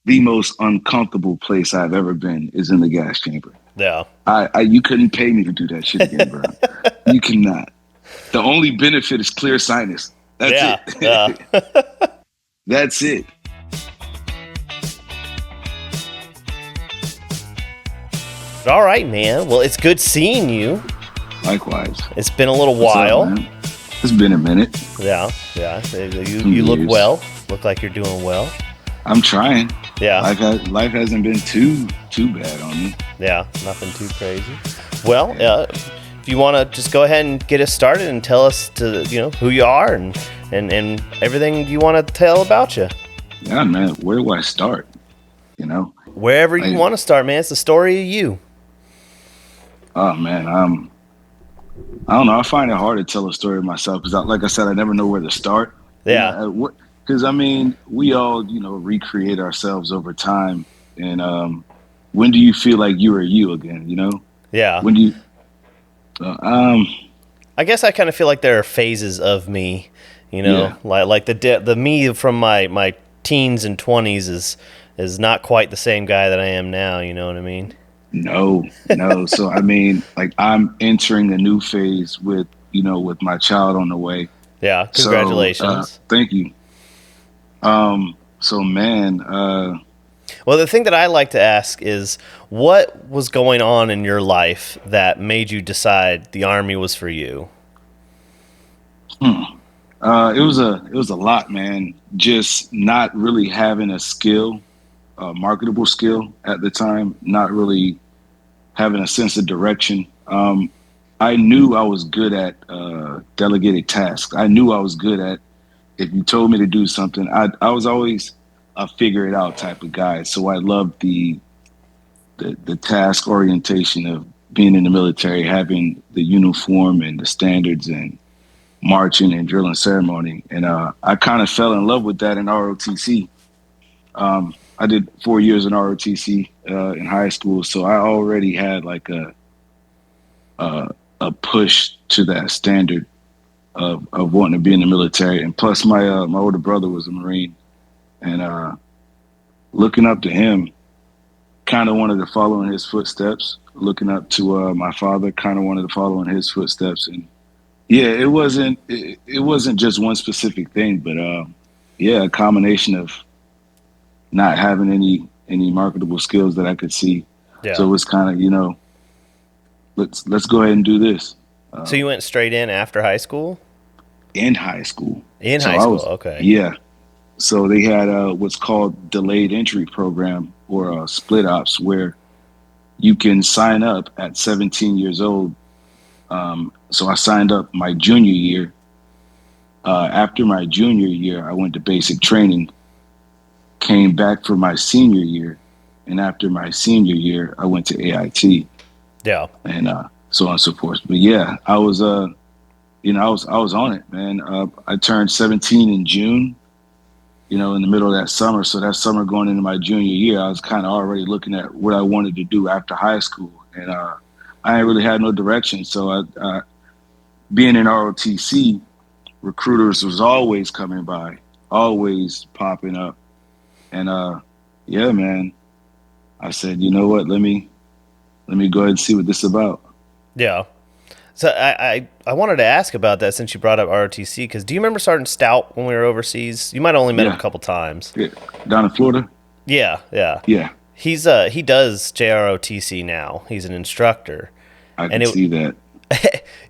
the most uncomfortable place I've ever been is in the gas chamber. Yeah. You couldn't pay me to do that shit again, bro. You cannot. The only benefit is clear sinus. That's Yeah. it. That's it. All right, man. Well, it's good seeing you. Likewise. It's been a little What's while. up, man? It's been a minute. Yeah. You look well. Look like you're doing well. I'm trying. Yeah. Life hasn't been too bad on me. Yeah, nothing too crazy. Well, if you want to just go ahead and get us started and tell us who you are and everything you want to tell about you. Yeah, man. Where do I start? Wherever you want to start, man. It's the story of you. Oh man, I don't know. I find it hard to tell a story of myself because, like I said, I never know where to start. Yeah. Because we all recreate ourselves over time, and when do you feel like you are you again? Yeah. When do you? I guess I kind of feel like there are phases of me. Yeah. Like the me from my teens and 20s is not quite the same guy that I am now. You know what I mean? No. So like I'm entering a new phase with my child on the way. Yeah. Congratulations. So, thank you. So man, well, the thing that I like to ask is what was going on in your life that made you decide the Army was for you? It was a lot, man. Just not really having a skill, a marketable skill at the time, not really having a sense of direction. I knew I was good at delegated tasks. I knew I was good at, if you told me to do something, I was always a figure it out type of guy. So I loved the task orientation of being in the military, having the uniform and the standards and marching and drill and ceremony. And I kind of fell in love with that in ROTC. I did 4 years in ROTC in high school, so I already had like a push to that standard of wanting to be in the military. And plus, my older brother was a Marine, and looking up to him, kind of wanted to follow in his footsteps. Looking up to my father, kind of wanted to follow in his footsteps. And yeah, it wasn't just one specific thing, but a combination of not having any marketable skills that I could see. Yeah. So it was kind of, let's go ahead and do this. So you went straight in after high school? In high school. Okay. Yeah. So they had what's called delayed entry program or split ops, where you can sign up at 17 years old. So I signed up my junior year. After my junior year, I went to basic training, came back for my senior year, and after my senior year, I went to AIT. Yeah. And so on and so forth. But yeah, I was I was on it, man. I turned 17 in June, in the middle of that summer. So that summer going into my junior year, I was kind of already looking at what I wanted to do after high school. And I ain't really had no direction. So I being in ROTC, recruiters was always coming by, always popping up. And yeah, man, I said, you know what, let me go ahead and see what this is about. Yeah. So I wanted to ask about that since you brought up ROTC, because do you remember Sergeant Stout when we were overseas? You might have only met him a couple times. Yeah. Down in Florida? Yeah. Yeah. He does JROTC now. He's an instructor. I can see that.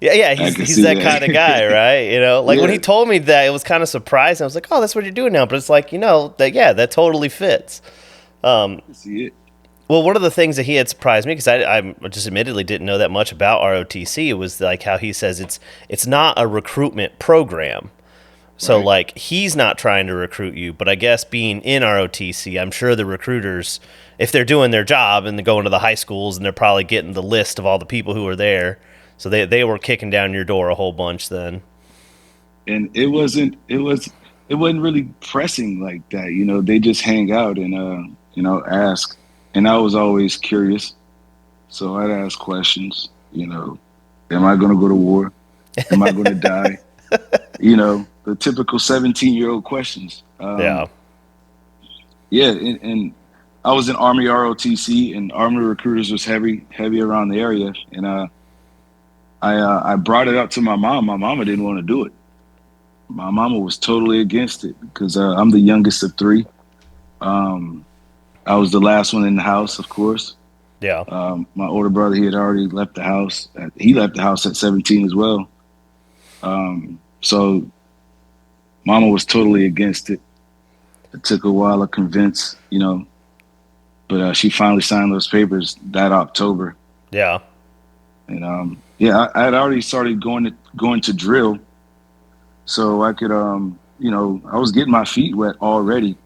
yeah, he's that kind of guy, right? When he told me that, it was kind of surprising. I was like, oh, that's what you're doing now. But it's like, that totally fits. I see it. Well, one of the things that he had surprised me, because I just admittedly didn't know that much about ROTC, it was like how he says it's not a recruitment program. So, right. Like, he's not trying to recruit you, but I guess being in ROTC, I'm sure the recruiters, if they're doing their job and they're going to the high schools and they're probably getting the list of all the people who are there, so they were kicking down your door a whole bunch then. And it wasn't really pressing like that. They just hang out and, ask. And I was always curious. So I'd ask questions, am I going to go to war? Am I going to die? The typical 17-year-old questions. Yeah. Yeah. And I was in Army ROTC, and Army recruiters was heavy around the area, and I brought it up to my mom. My mama didn't want to do it. My mama was totally against it because I'm the youngest of three. Um, I was the last one in the house, of course. Yeah. My older brother, he had already left the house. He left the house at 17 as well. So mama was totally against it. It took a while to convince, but she finally signed those papers that October. Yeah. And I had already started going to drill, so I could I was getting my feet wet already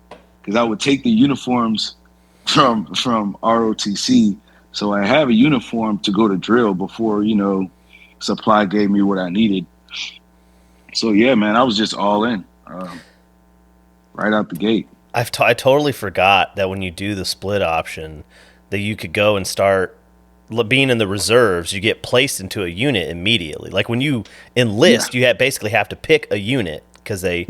because I would take the uniforms from ROTC. So I have a uniform to go to drill before supply gave me what I needed. So yeah, man, I was just all in right out the gate. I totally forgot that when you do the split option, that you could go and start being in the reserves. You get placed into a unit immediately. Like when you enlist, you basically have to pick a unit because they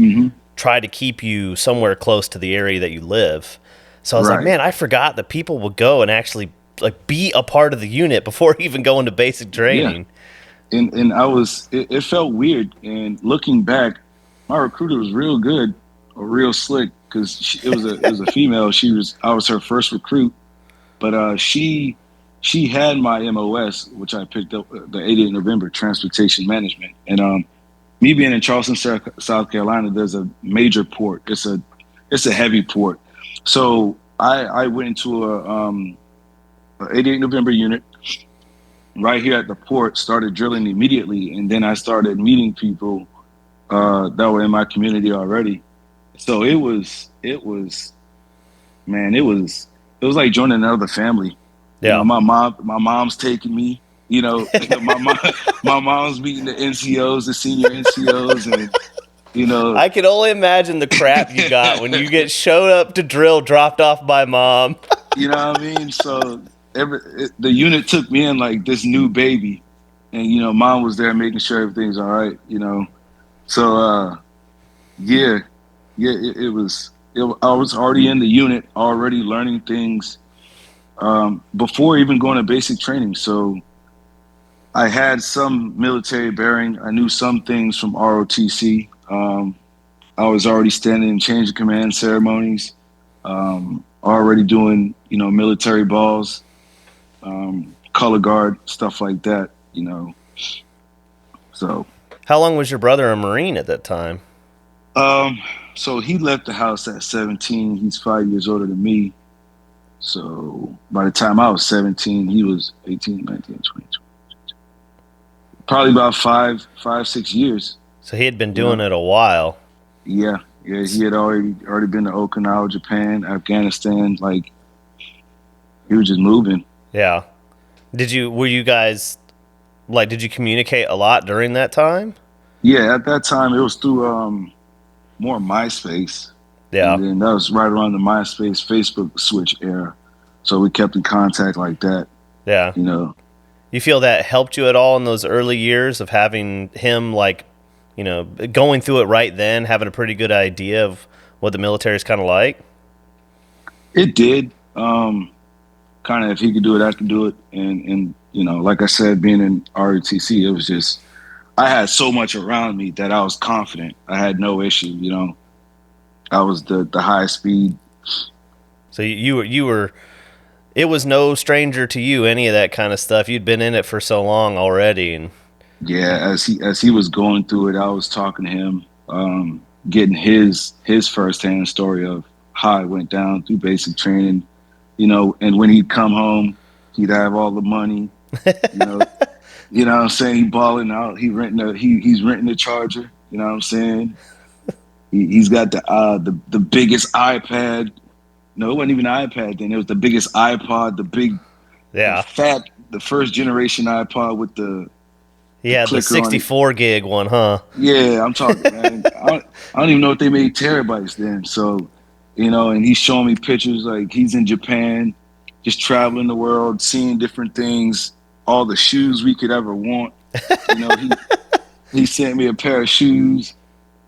try to keep you somewhere close to the area that you live. So I was like, man, I forgot that people will go and actually like be a part of the unit before even going to basic training. Yeah. And it felt weird. And looking back, my recruiter was real good or real slick because it was a female. I was her first recruit, but she had my MOS, which I picked up the 88 November Transportation Management. And me being in Charleston, South Carolina, there's a major port. It's a heavy port. So I went into a 88 November unit right here at the port, started drilling immediately, and then I started meeting people that were in my community already. So it was like joining another family. Yeah. My mom's taking me. My mom's meeting the NCOs, the senior NCOs, and I can only imagine the crap you got when you get showed up to drill, dropped off by mom. You know what I mean? So the unit took me in like this new baby, and mom was there making sure everything's all right. So yeah, it was. I was already in the unit, already learning things before even going to basic training. So I had some military bearing. I knew some things from ROTC. I was already standing in change of command ceremonies, already doing, military balls, color guard, stuff like that, So. How long was your brother a Marine at that time? So he left the house at 17. He's 5 years older than me. So by the time I was 17, he was 18, 19, 20. Probably about 6 years. So he had been doing it a while. Yeah. He had already been to Okinawa, Japan, Afghanistan. Like he was just moving. Yeah. Did you communicate a lot during that time? Yeah, at that time it was through more MySpace. Yeah. And then that was right around the MySpace Facebook switch era. So we kept in contact like that. Yeah. You feel that helped you at all in those early years of having him going through it right then, having a pretty good idea of what the military is kind of like? It did. Kind of if he could do it, I could do it. And like I said, being in ROTC, it was just, I had so much around me that I was confident. I had no issue, I was the high speed. So you were it was no stranger to you, any of that kind of stuff. You'd been in it for so long already. And yeah, as he was going through it, I was talking to him, getting his firsthand story of how it went down through basic training, and when he'd come home, he'd have all the money, you know what I'm saying? He balling out. He's renting a Charger, you know what I'm saying? He's got the biggest iPad. No, it wasn't even an iPad then. It was the biggest iPod, the first generation iPod with the the 64 gig one, huh? Yeah, I'm talking, man. I don't even know if they made terabytes then. So, and he's showing me pictures like he's in Japan, just traveling the world, seeing different things, all the shoes we could ever want. He sent me a pair of shoes,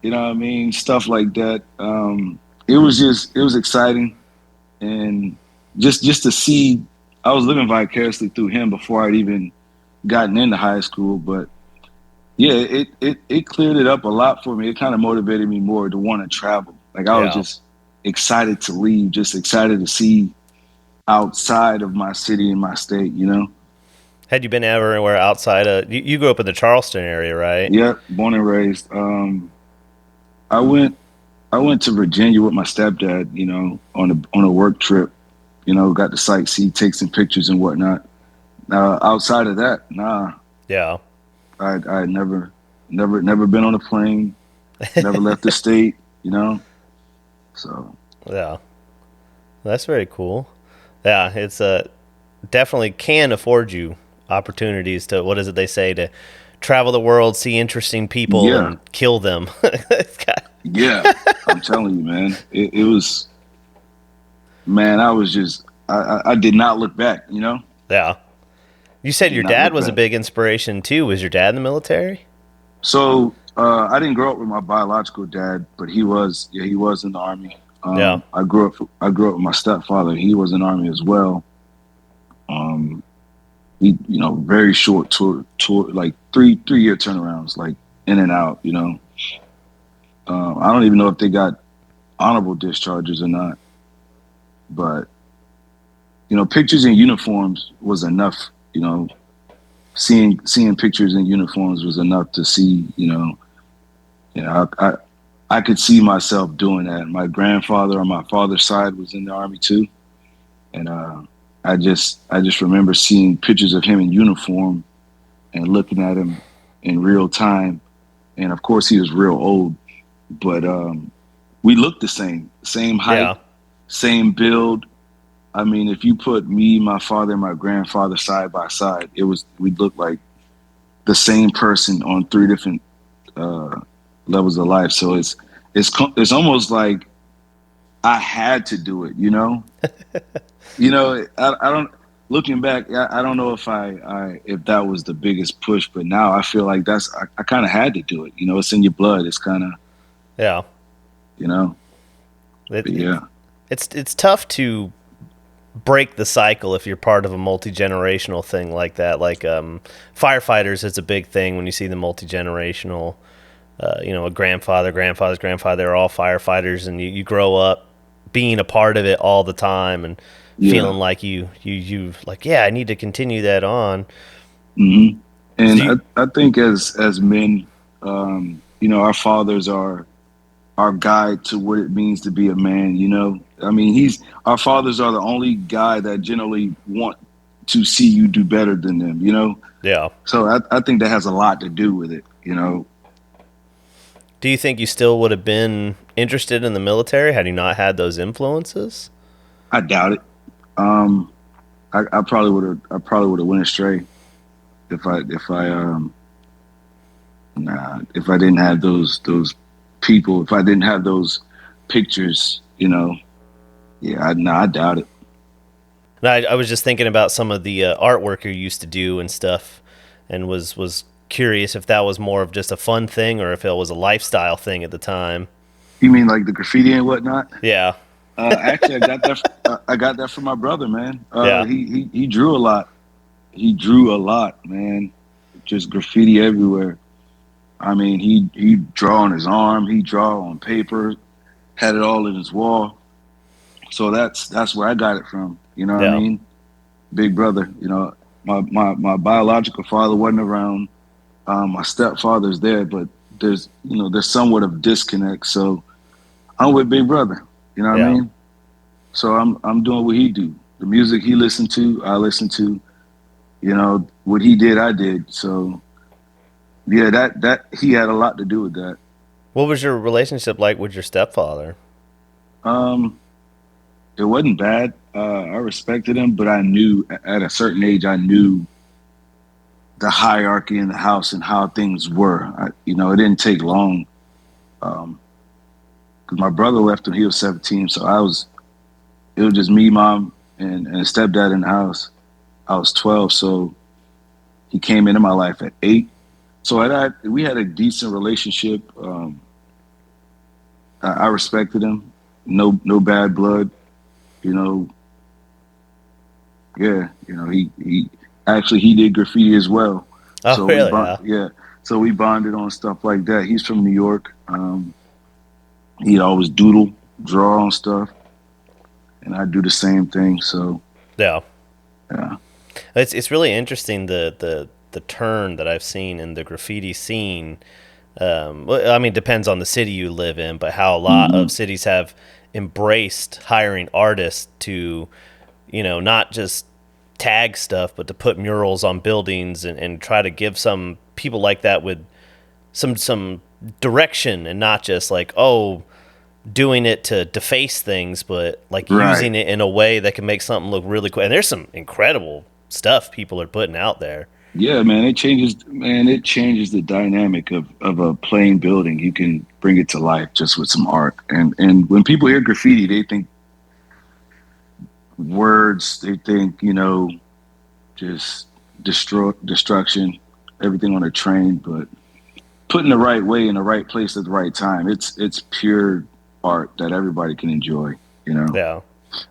you know what I mean? Stuff like that. It was exciting. And just to see, I was living vicariously through him before I'd even gotten into high school. But yeah, it cleared it up a lot for me. It kind of motivated me more to want to travel. Like I was Yeah. just excited to leave, just excited to see outside of my city and my state, you know? Had you been everywhere outside of you grew up in the Charleston area, right? Yeah, born and raised. I went I went to Virginia with my stepdad, you know, on a work trip, you know, got to sightsee, take some pictures and whatnot. Outside of that, nah, Yeah. I never been on a plane, never left the state, you know. So Yeah. That's very cool. Yeah, it's definitely can afford you opportunities to, what is it they say, to travel the world, see interesting people yeah, and kill them. It's got- yeah, I'm telling you, man, it was, man, I was just, I did not look back, you know, yeah. You said did your not dad look was a back. big inspiration too. Was your dad in the military? So I didn't grow up with my biological dad, but he was, yeah, he was in the army. Yeah. I grew up with my stepfather. He was in the army as well. Um, he, you know, very short tour, like 3 year turnarounds, like in and out. You know, I don't even know if they got honorable discharges or not, but you know, pictures in uniforms was enough. You know, seeing pictures in uniforms was enough to see. You know, I could see myself doing that. My grandfather on my father's side was in the army too, and I just remember seeing pictures of him in uniform and looking at him in real time. And of course, he was real old, but we looked the same height, Yeah. same build. I mean, if you put me, my father, and my grandfather side by side, we looked like the same person on three different uh, levels of life. So it's almost like I had to do it. You know. I don't. Looking back, I don't know if that was the biggest push, but now I feel like I kind of had to do it. You know, it's in your blood. It's kind of, Yeah. you know. It, But it, yeah, it's tough to break the cycle if you're part of a multi-generational thing like that. Like firefighters, it's a big thing when you see the multi-generational. A grandfather's grandfather, they're all firefighters, and you grow up being a part of it all the time and yeah. feeling like you like, yeah, I need to continue that on. hmm So And you, I think as men, you know, our fathers are our guide to what it means to be a man. You know, I mean, he's our fathers are the only guy that generally want to see you do better than them. You know, yeah. so I think that has a lot to do with it. You know, Do you think you still would have been interested in the military had you not had those influences? I doubt it. Um, I probably would have. I probably would have went astray if I didn't have those people. If I didn't have those pictures, you know. Yeah, I doubt it. And I was just thinking about some of the artwork you used to do and stuff, and was curious if that was more of just a fun thing or if it was a lifestyle thing at the time. You mean like the graffiti and whatnot? Yeah. Actually, I got that. I got that from my brother, man. Yeah. He drew a lot. He drew a lot, man. Just graffiti everywhere. I mean, he draw on his arm. He draw on paper. Had it all in his wall. So that's where I got it from. You know what I Yeah. mean? Big brother. You know, my biological father wasn't around. My stepfather's there, but there's somewhat of disconnect. So I'm with Big Brother. You know what I Yeah. mean? So I'm doing what he do. The music he listened to, I listen to. You know what he did, I did. So yeah, that he had a lot to do with that. What was your relationship like with your stepfather? Um, it wasn't bad. I respected him, but I knew at a certain age, I knew the hierarchy in the house and how things were. You know, it didn't take long. Um, because my brother left when he was 17, so it was just me, mom, and stepdad in the house. I was 12, so he came into my life at 8. So we had a decent relationship. I respected him. No bad blood. You know, Yeah, you know, he actually he did graffiti as well. Oh, So really? Yeah. yeah, so we bonded on stuff like that. He's from New York. He'd always doodle, draw on stuff, and I do the same thing. So Yeah. yeah. It's really interesting the turn that I've seen in the graffiti scene. Well, I mean, it depends on the city you live in, but how a lot of Hmm. cities have embraced hiring artists to, not just tag stuff, but to put murals on buildings and try to give some people like that with some direction and not just like, oh, doing it to deface things, but like Right. using it in a way that can make something look really cool. And there's some incredible stuff people are putting out there. Yeah, man. It changes the dynamic of a plain building. You can bring it to life just with some art. And when people hear graffiti, they think words. They think just destruction, everything on a train. But put in the right way in the right place at the right time. It's pure art that everybody can enjoy. You know. Yeah.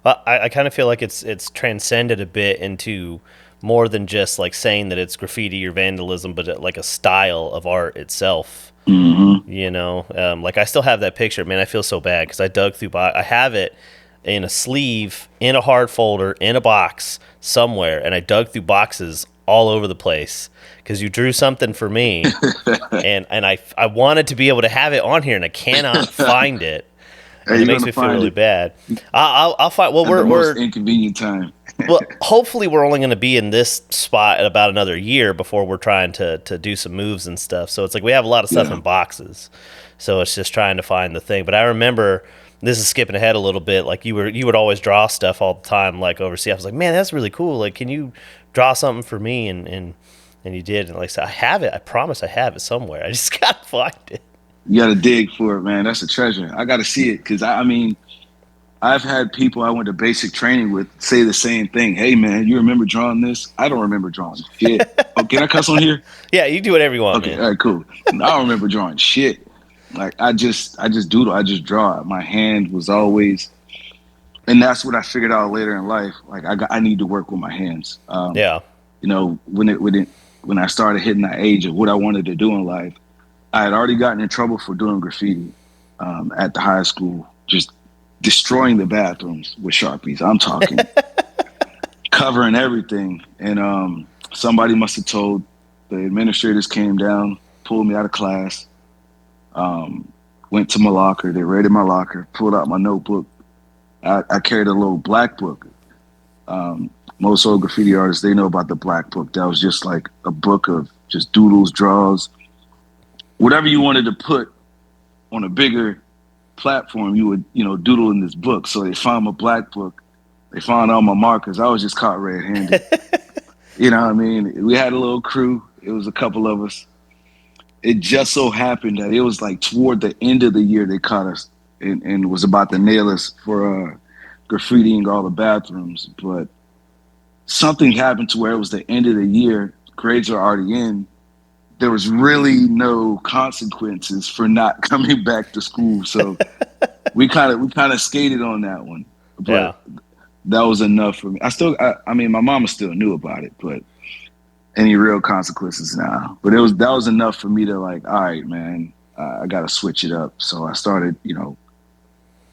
I kind of feel like it's transcended a bit into more than just like saying that it's graffiti or vandalism, but like a style of art itself. Hmm. Like I still have that picture. Man, I feel so bad because I dug through. I have it in a sleeve, in a hard folder, in a box somewhere, and I dug through boxes all over the place because you drew something for me, and I wanted to be able to have it on here, and I cannot find it, Hey, and it you're makes gonna me feel find really it bad. I'll find. Well, at the most we're inconvenient time. well, hopefully we're only going to be in this spot at about another year before we're trying to do some moves and stuff. So it's like we have a lot of stuff Yeah. in boxes. So it's just trying to find the thing. But I remember, this is skipping ahead a little bit, like you would always draw stuff all the time like overseas. I was like, "Man, that's really cool. Like can you draw something for me?" And you did. And like I said, I have it. I promise I have it somewhere. I just got to find it. You got to dig for it, man. That's a treasure. I got to see it because I mean, I've had people I went to basic training with say the same thing. Hey, man, you remember drawing this? I don't remember drawing shit. Oh, can I cuss on here? Yeah, you do whatever you want, Okay, man. all right, cool. I don't remember drawing shit. Like I just doodle. I just draw. My hand was always, and that's what I figured out later in life. Like I need to work with my hands. Yeah. When I started hitting that age of what I wanted to do in life, I had already gotten in trouble for doing graffiti at the high school, just destroying the bathrooms with Sharpies. I'm talking covering everything. And somebody must have told the administrators came down, pulled me out of class, went to my locker. They raided my locker, pulled out my notebook. I carried a little black book. Most old graffiti artists, they know about the black book. That was just like a book of just doodles, draws, whatever you wanted to put on a bigger platform, you would, doodle in this book. So they found my black book. They found all my markers. I was just caught red-handed. You know what I mean? We had a little crew. It was a couple of us. It just so happened that it was like toward the end of the year they caught us and was about to nail us for graffitiing all the bathrooms. But something happened to where it was the end of the year. Grades are already in. There was really no consequences for not coming back to school. So we kind of skated on that one. Yeah. But that was enough for me. I mean, my mama still knew about it, but any real consequences now. But that was enough for me to like, all right, man, I got to switch it up. So I started,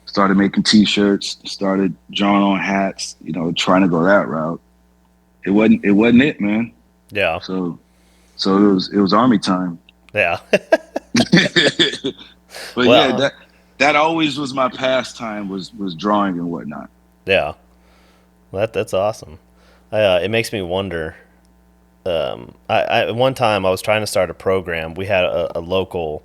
started making T-shirts, started drawing on hats, trying to go that route. It wasn't it, man. Yeah. So it was army time. Yeah. But yeah, Well, that always was my pastime was drawing and whatnot. yeah. That's awesome. It makes me wonder. One time I was trying to start a program. We had a local,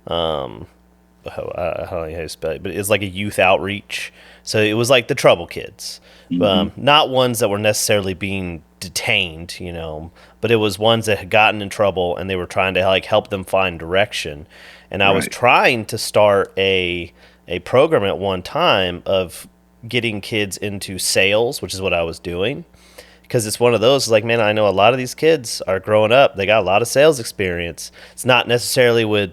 I don't know how to spell it, but it's like a youth outreach. So it was like the trouble kids, Hmm. not ones that were necessarily being detained, but it was ones that had gotten in trouble and they were trying to like help them find direction. And I was Right. trying to start a program at one time of getting kids into sales, which is what I was doing. Because it's one of those, like, man, I know a lot of these kids are growing up. They got a lot of sales experience. It's not necessarily with,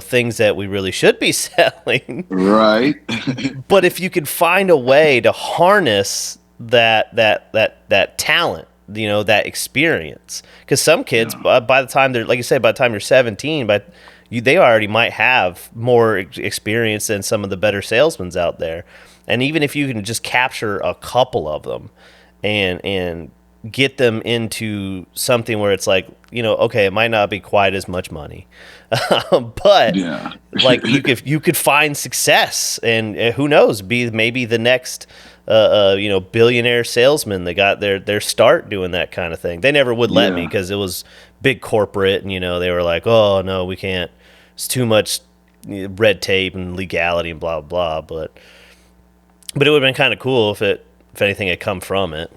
things that we really should be selling. Right. But if you could find a way to harness that talent, that experience. Because some kids, by the time they're, like you said, by the time you're 17, they already might have more experience than some of the better salesmen out there. And even if you can just capture a couple of them and get them into something where it's like, okay, it might not be quite as much money, but like you could find success, and who knows, be maybe the next billionaire salesman that got their start doing that kind of thing. They never would let me because it was big corporate, and they were like, oh no, we can't. It's too much red tape and legality and blah blah blah. But it would have been kind of cool if anything had come from it.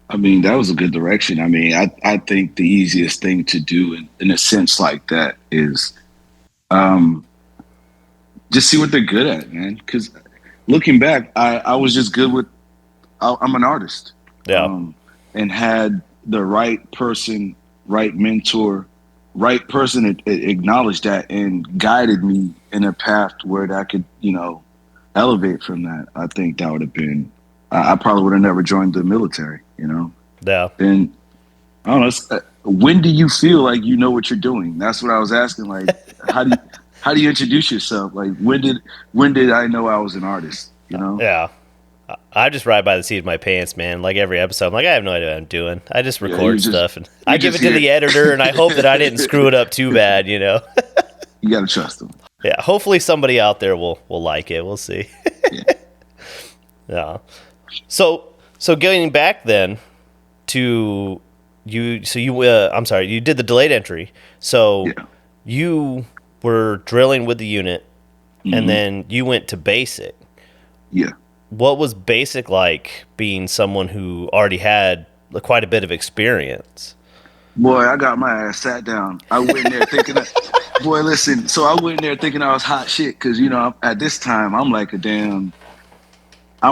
I mean, that was a good direction. I mean, I think the easiest thing to do in a sense like that is just see what they're good at, man. Because looking back, I was just good with, I'm an artist. Yeah. And had the right person, right mentor, right person that acknowledged that and guided me in a path where I could, elevate from that. I think that would have been, I probably would have never joined the military, Yeah. And I don't know, when do you feel like you know what you're doing? That's what I was asking. Like, how do you introduce yourself? Like, when did I know I was an artist? Yeah. I just ride by the seat of my pants, man. Like every episode, I'm like, I have no idea what I'm doing. I just record stuff, and I give it to the editor, and I hope that I didn't screw it up too bad, You gotta trust them. Yeah, hopefully somebody out there will like it. We'll see. Yeah. So getting back then to you, I'm sorry, you did the delayed entry. So you were drilling with the unit, and then you went to basic. Yeah. What was basic like, being someone who already had quite a bit of experience? Boy, I got my ass sat down. I went in there thinking, boy, listen. So I went in there thinking I was hot shit because at this time I'm like I'm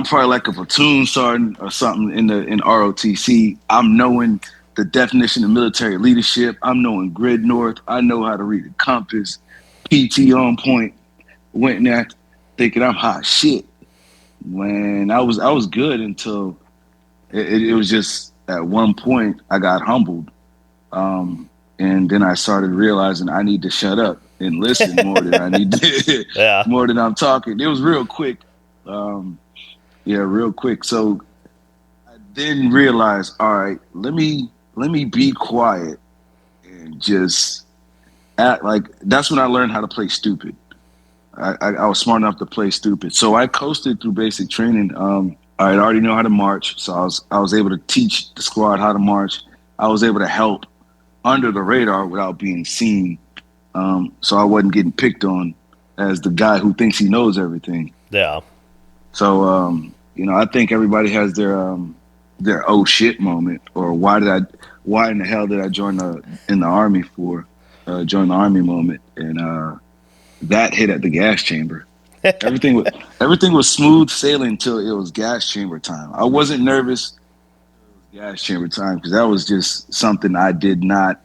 probably like a platoon sergeant or something in ROTC. I'm knowing the definition of military leadership. I'm knowing grid north. I know how to read a compass. PT on point. Went in there thinking I'm hot shit. When I was good until it was just at one point I got humbled, and then I started realizing I need to shut up and listen more than I need to, more than I'm talking. It was real quick, real quick. So I then realized, all right, let me be quiet and just act like. That's when I learned how to play stupid. I was smart enough to play stupid. So I coasted through basic training. I already know how to march, so I was able to teach the squad how to march. I was able to help under the radar without being seen, so I wasn't getting picked on as the guy who thinks he knows everything. Yeah. So I think everybody has their oh shit moment, or why in the hell did I join in the army for join the army moment, and that hit at the gas chamber. Everything was smooth sailing until it was gas chamber time. I wasn't nervous. It was gas chamber time because that was just something I did not.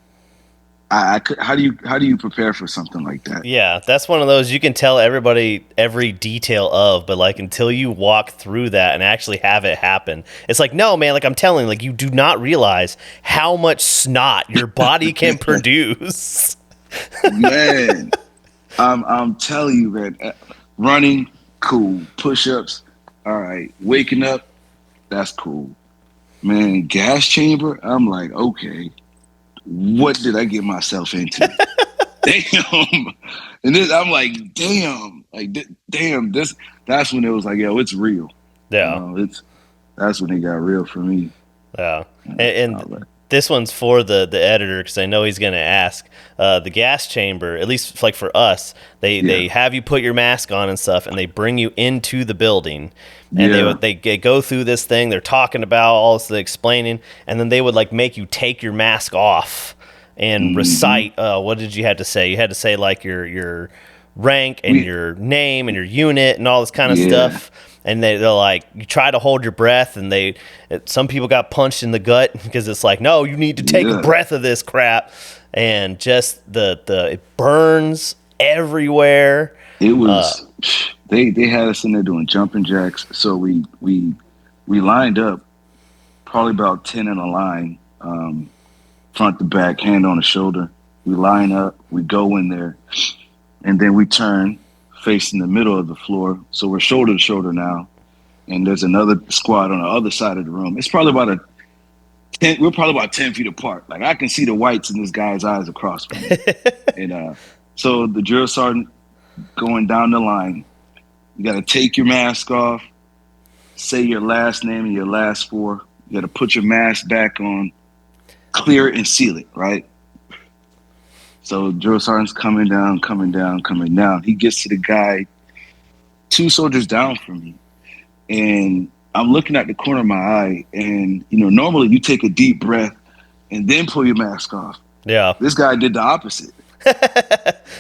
I could. How do you prepare for something like that? Yeah, that's one of those you can tell everybody every detail of, but like until you walk through that and actually have it happen, it's like, no, man. Like I'm telling, like you do not realize how much snot your body can produce. Man. I'm telling you, man. Running, cool. Push-ups, all right. Waking up, that's cool. Man, gas chamber, I'm like, okay, what did I get myself into? Damn. And then I'm like, damn. That's when it was like, yo, it's real. Yeah. That's when it got real for me. Yeah. And this one's for the editor because I know he's going to ask. The gas chamber, at least like for us, they have you put your mask on and stuff, and they bring you into the building, and they go through this thing. They're talking about all this, explaining, and then they would like make you take your mask off and recite. What did you have to say? You had to say like your rank and your name and your unit and all this kind of stuff. And they're like, you try to hold your breath, and some people got punched in the gut because it's like, no, you need to take a breath of this crap, and just it burns everywhere. It was they had us in there doing jumping jacks, so we lined up probably about 10 in a line, front to back, hand on the shoulder. We line up, we go in there, and then we turn facing the middle of the floor. So we're shoulder to shoulder now. And there's another squad on the other side of the room. It's probably about we're probably about 10 feet apart. Like I can see the whites in this guy's eyes across from me. And so the drill sergeant going down the line, you got to take your mask off, say your last name and your last four. You got to put your mask back on, clear it and seal it, right? So drill sergeant's coming down. He gets to the guy 2 soldiers down from me. And I'm looking at the corner of my eye, and normally you take a deep breath and then pull your mask off. Yeah. This guy did the opposite.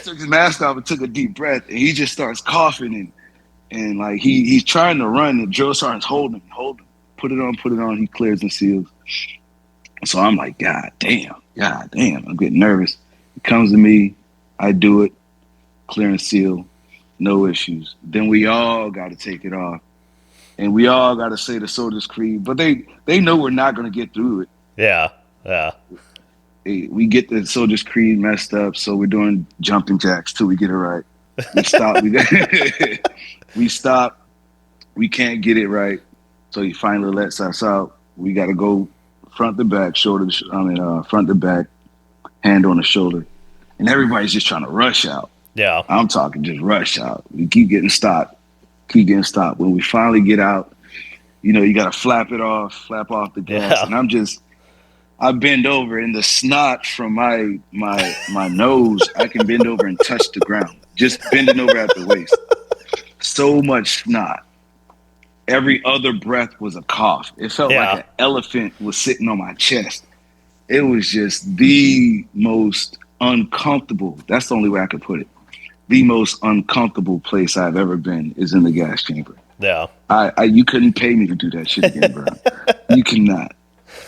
Took his mask off and took a deep breath, and he just starts coughing and like he's trying to run, and drill sergeant's holding him, put it on. He clears and seals. So I'm like, God damn, I'm getting nervous. He comes to me, I do it, clear and seal, no issues. Then we all got to take it off. And we all got to say the Soldier's Creed, but they know we're not going to get through it. Yeah. We get the Soldier's Creed messed up, so we're doing jumping jacks till we get it right. We stop. We stop. We can't get it right, so he finally lets us out. We got to go front to back, front to back, hand on the shoulder, and everybody's just trying to rush out. Yeah, I'm talking just rush out. We keep getting stopped. When we finally get out, you got to flap off the gas. Yeah. And I bend over, and the snot from my nose, I can bend over and touch the ground, just bending over at the waist. So much snot. Every other breath was a cough. It felt like an elephant was sitting on my chest. It was just the most uncomfortable. That's the only way I could put it. The most uncomfortable place I've ever been is in the gas chamber. Yeah. You couldn't pay me to do that shit again, bro. You cannot.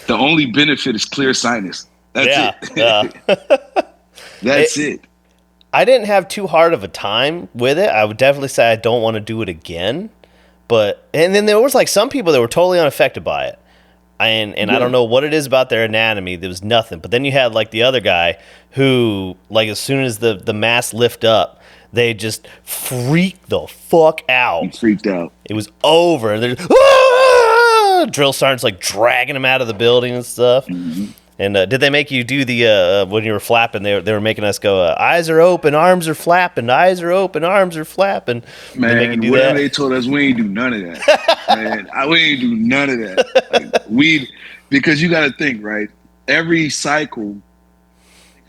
The only benefit is clear sinus. That's it. Yeah. That's it. I didn't have too hard of a time with it. I would definitely say I don't want to do it again. And then there was like some people that were totally unaffected by it. And I don't know what it is about their anatomy. There was nothing. But then you had like the other guy who, like, as soon as the mask lift up, they just freaked the fuck out. He freaked out. It was over. And they're just, drill sergeant's like dragging him out of the building and stuff. Mm-hmm. And did they make you do the when you were flapping? They were making us go, eyes are open, arms are flapping. Eyes are open, arms are flapping. Man, whatever they told us, we ain't do none of that. Man, we ain't do none of that. Like, because you got to think, right? Every cycle,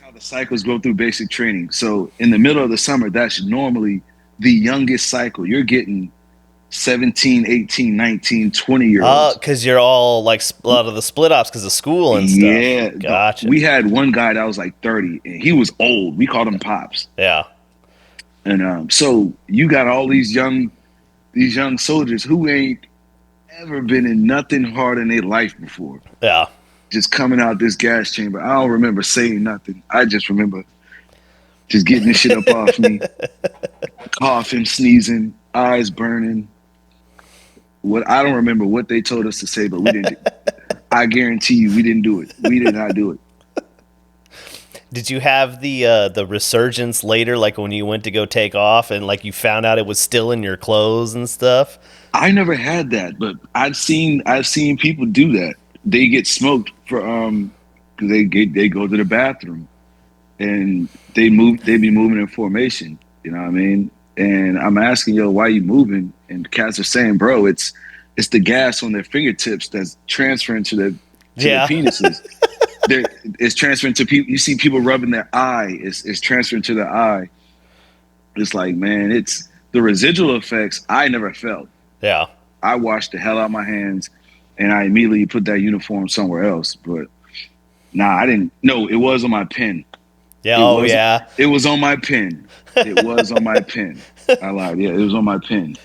how the cycles go through basic training. So in the middle of the summer, that's normally the youngest cycle. You're getting 17, 18, 19, 20-year-olds. Because you're all like a lot of the split ops because of school and stuff. Yeah. Gotcha. We had one guy that was like 30, and he was old. We called him Pops. Yeah. And so you got all these young soldiers who ain't ever been in nothing hard in their life before. Yeah. Just coming out this gas chamber. I don't remember saying nothing. I just remember just getting this shit up off me. Coughing, sneezing, eyes burning. I don't remember what they told us to say, but we didn't. I guarantee you, we didn't do it. We did not do it. Did you have the resurgence later, like when you went to go take off and like you found out it was still in your clothes and stuff? I never had that, but I've seen people do that. They get smoked for they go to the bathroom and they be moving in formation. You know what I mean? And I'm asking, why you moving? And the cats are saying, bro, it's the gas on their fingertips that's transferring to their penises. It's transferring to people. You see people rubbing their eye. It's transferring to their eye. It's like, man, it's the residual effects I never felt. Yeah. I washed the hell out of my hands, and I immediately put that uniform somewhere else. But I didn't. No, it was on my pen. Yeah. It was on my pen. It was on my pen. I lied. Yeah, it was on my pen.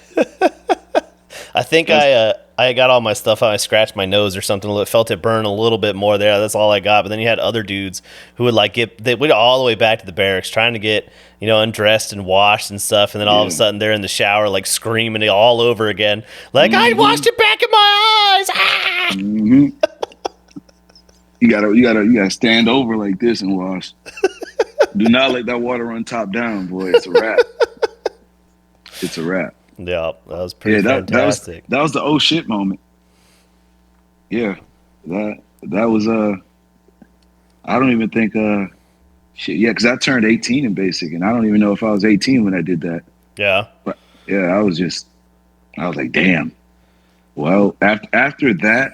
I think I got all my stuff out. I scratched my nose or something. Felt it burn a little bit more there. That's all I got. But then you had other dudes who would like they went all the way back to the barracks trying to get undressed and washed and stuff. And then all of a sudden they're in the shower like screaming all over again. Like, I washed it back in my eyes. Ah! Mm-hmm. You gotta stand over like this and wash. Do not let that water run top down, boy. It's a wrap. It's a wrap. Yeah, that was pretty Yeah, fantastic. that was the oh shit moment. Yeah, that was I don't even think shit. Yeah, because I turned 18 in basic, and I don't even know if I was 18 when I did that. Yeah. But yeah, I was like, damn. Well, after that,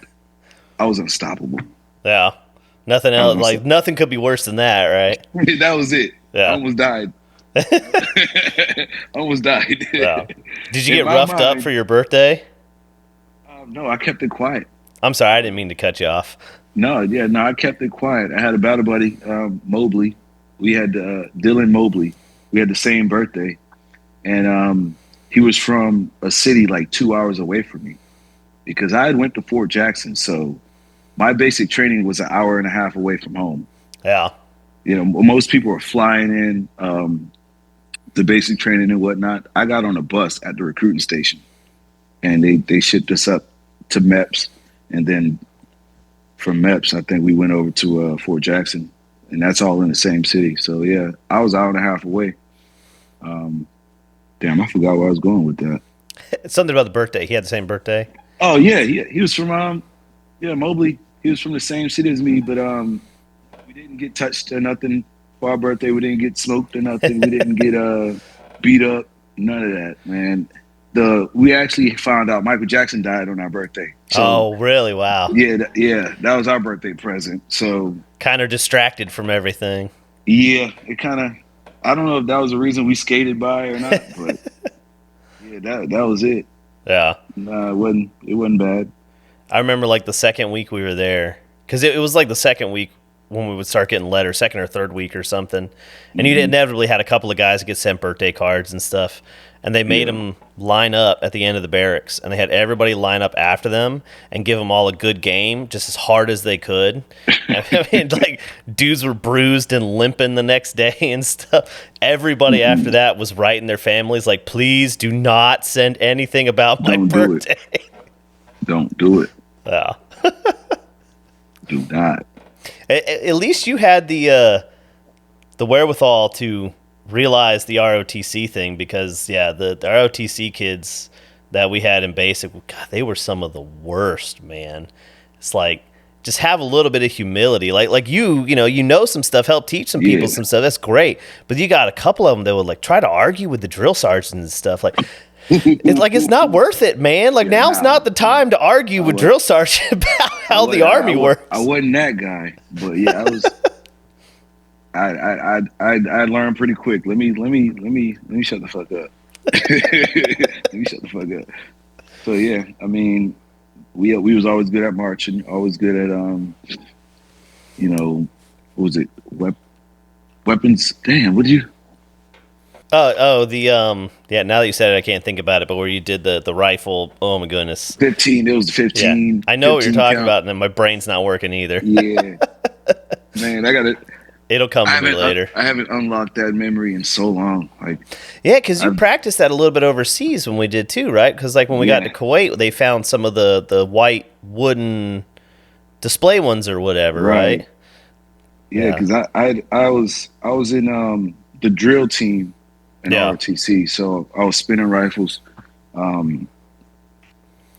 I was unstoppable. Yeah. Nothing I was else. Like nothing could be worse than that, right? that was it. I Yeah. almost died. Almost died. Yeah. Did you In get my roughed up mind, for your birthday? no, I kept it quiet. I'm sorry, I didn't mean to cut you off. No, yeah, no, I kept it quiet. I had a battle buddy, Mobley. We had Dylan Mobley. We had the same birthday, and he was from a city like 2 hours away from me because I had went to Fort Jackson, so my basic training was an hour and a half away from home. Yeah. You know, most people are flying in the basic training and whatnot. I got on a bus at the recruiting station, and they shipped us up to MEPS, and then from MEPS, I think we went over to Fort Jackson, and that's all in the same city. So yeah, I was an hour and a half away. Damn, I forgot where I was going with that. Something about the birthday. He had the same birthday. Oh yeah, he was from Mobley. He was from the same city as me, but we didn't get touched or nothing for our birthday. We didn't get smoked or nothing. We didn't get beat up. None of that, man. We actually found out Michael Jackson died on our birthday. So, oh, really? Wow. Yeah, that was our birthday present. So Kind of distracted from everything. yeah, it kind of. I don't know if that was the reason we skated by or not, but yeah, that was it. Yeah. Nah, it wasn't bad. I remember like the second week we were there, because it was like the second week when we would start getting letters, second or third week or something. And you inevitably had a couple of guys get sent birthday cards and stuff. And they made them line up at the end of the barracks. And they had everybody line up after them and give them all a good game, just as hard as they could. I mean, like, dudes were bruised and limping the next day and stuff. Everybody after that was writing their families, like, please do not send anything about my birthday. Don't do it. Yeah. Do not. At least you had the wherewithal to realize the ROTC thing, because the ROTC kids that we had in basic, God, they were some of the worst, man. It's like, just have a little bit of humility. Like you know some stuff, help teach some people some stuff. That's great. But you got a couple of them that would like try to argue with the drill sergeants and stuff. Like, it's not worth it, man. Like, now's not the time to argue with drill sergeant about how the Army works. I wasn't that guy, but yeah, I was. I learned pretty quick. Let me shut the fuck up. Let me shut the fuck up. So yeah, I mean, we was always good at marching, always good at what was it? Weapons. Damn, what did you? Now that you said it, I can't think about it, but where you did the rifle, oh my goodness. 15, it was 15. Yeah. I know what you're talking about, and then my brain's not working either. Yeah. Man, I got it. It'll come to me later. I haven't unlocked that memory in so long. Yeah, because you practiced that a little bit overseas when we did too, right? Because like when we got to Kuwait, they found some of the white wooden display ones or whatever, right? Yeah, because I was in the drill team in ROTC, so I was spinning rifles. I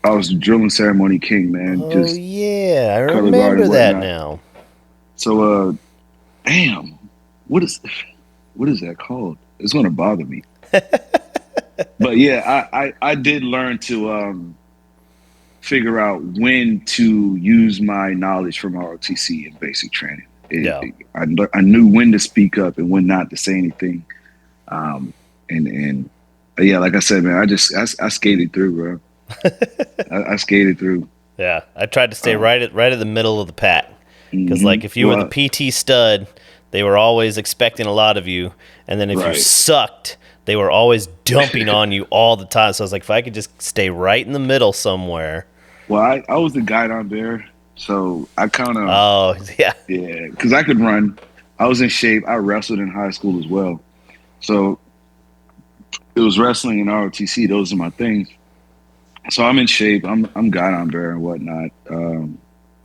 was the drilling ceremony king, man. Oh yeah, I remember that now. So damn, what is that called? It's gonna bother me. But yeah, I did learn to figure out when to use my knowledge from ROTC in basic training. I knew when to speak up and when not to say anything. And yeah, like I said, man, I skated through, bro. I skated through. Yeah, I tried to stay right at the middle of the pack. Because, like, if you were the PT stud, they were always expecting a lot of you. And then if you sucked, they were always dumping on you all the time. So I was like, if I could just stay right in the middle somewhere. Well, I was the guide on bear, so I kind of... Oh, yeah. Yeah, because I could run. I was in shape. I wrestled in high school as well. So it was wrestling and ROTC. Those are my things. So I'm in shape. I'm guide on bear and whatnot.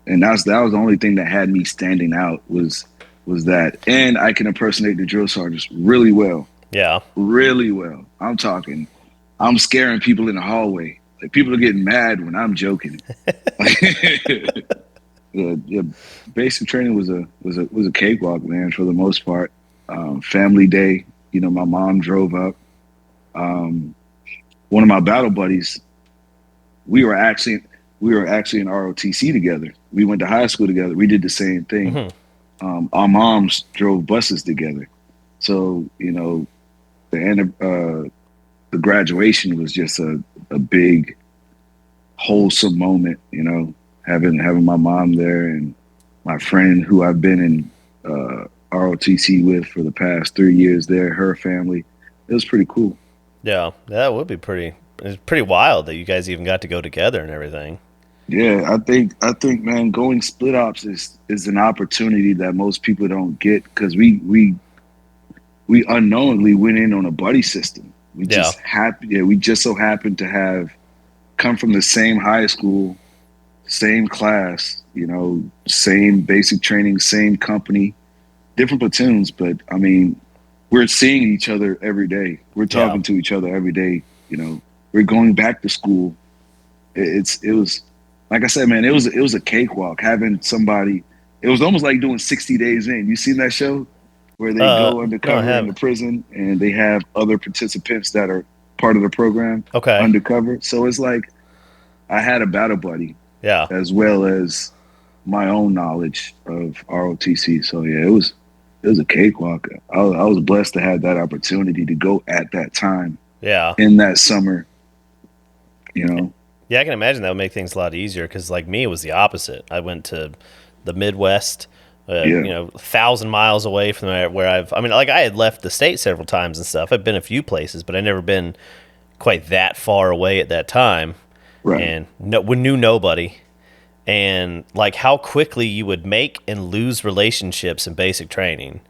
and that was the only thing that had me standing out was that, and I can impersonate the drill sergeants really well, Yeah. really well. I'm talking, I'm scaring people in the hallway. Like people are getting mad when I'm joking. Yeah, basic training was a cakewalk, man. For the most part, family day. You know, my mom drove up. Um, One of my battle buddies, we were actually in ROTC together. We went to high school together. We did the same thing. Mm-hmm. Our moms drove buses together, so you know the graduation was just a big wholesome moment. You know, having my mom there and my friend who I've been in ROTC with for the past 3 years there, her family. It was pretty cool. Yeah, that would be pretty. It's pretty wild that you guys even got to go together and everything. Yeah, I think man, going split ops is an opportunity that most people don't get because we unknowingly went in on a buddy system. Yeah. We just so happened to have come from the same high school, same class, you know, same basic training, same company, different platoons, but I mean, we're seeing each other every day. We're Yeah. talking to each other every day. You know, we're going back to school. It was like I said, man. It was a cakewalk having somebody. It was almost like doing 60 Days In. You seen that show where they go No, I undercover in the haven't. prison and they have other participants that are part of the program Okay. undercover. So it's like I had a battle buddy Yeah. as well as my own knowledge of ROTC. So yeah, it was a cakewalk. I was blessed to have that opportunity to go at that time Yeah. in that summer. You know, Yeah, I can imagine that would make things a lot easier because, like me, it was the opposite. I went to the Midwest, yeah, 1,000 miles away from where I mean, like I had left the state several times and stuff. I've been a few places, but I never been quite that far away at that time, right. and we knew nobody. And like how quickly you would make and lose relationships in basic training,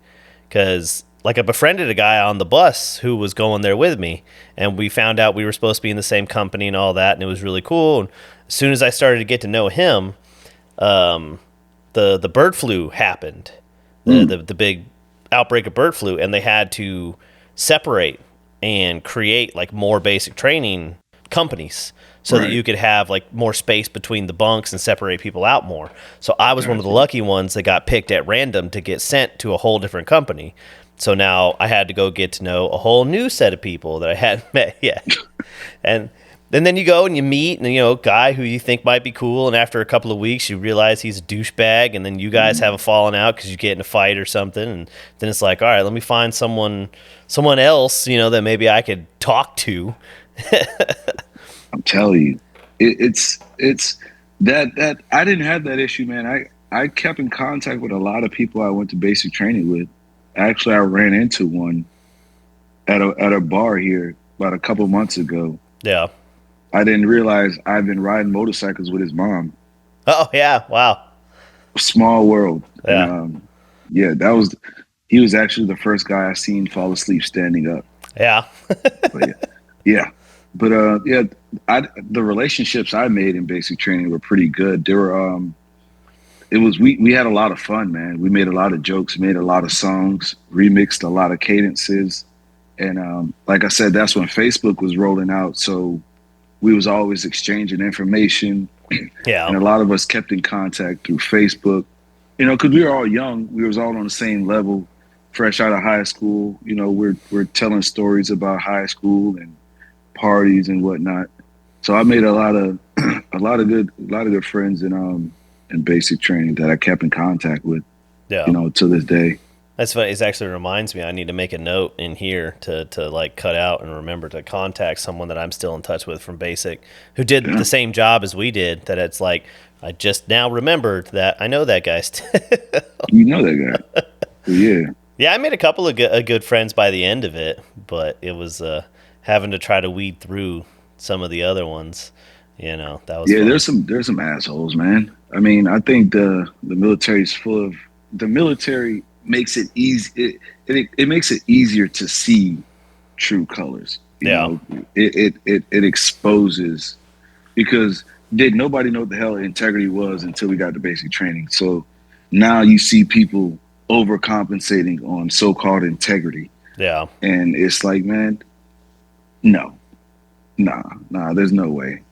because like I befriended a guy on the bus who was going there with me, and we found out we were supposed to be in the same company and all that, and it was really cool. And as soon as I started to get to know him, um, the bird flu happened, the big outbreak of bird flu, and they had to separate and create like more basic training companies so that Right. you could have like more space between the bunks and separate people out more. So I was one of the Gotcha. lucky ones that got picked at random to get sent to a whole different company. So now I had to go get to know a whole new set of people that I hadn't met yet. And then you go and you meet and a guy who you think might be cool, and after a couple of weeks you realize he's a douchebag, and then you guys have a falling out because you get in a fight or something, and then it's like, all right, let me find someone else that maybe I could talk to. I'm telling you, it's that I didn't have that issue, man. I kept in contact with a lot of people I went to basic training with. Actually, I ran into one at a bar here about a couple months ago. Yeah. I didn't realize I've been riding motorcycles with his mom. Oh yeah, wow. Small world. And Yeah. yeah, he was actually the first guy I seen fall asleep standing up. Yeah. But yeah. Yeah. But yeah, the relationships I made in basic training were pretty good. They were we had a lot of fun, man. We made a lot of jokes, made a lot of songs, remixed a lot of cadences. And like I said, that's when Facebook was rolling out. So we was always exchanging information, Yeah. and a lot of us kept in contact through Facebook. Because we were all young, we was all on the same level, fresh out of high school. We're telling stories about high school and parties and whatnot. So I made a lot of good friends in basic training that I kept in contact with, Yeah. to this day. That's funny. It actually reminds me I need to make a note in here to like cut out and remember to contact someone that I'm still in touch with from basic who did Yeah. the same job as we did. That it's like I just now remembered that I know that guy still. You know that guy. Yeah. Yeah, I made a couple of good friends by the end of it, but it was having to try to weed through some of the other ones. That was Yeah, fun. there's some assholes, man. I mean, I think the military's full of the military makes it easy. It makes it easier to see true colors. Yeah. It exposes because did nobody know what the hell integrity was until we got to basic training. So now you see people overcompensating on so-called integrity. Yeah. And it's like, man, no, nah, there's no way.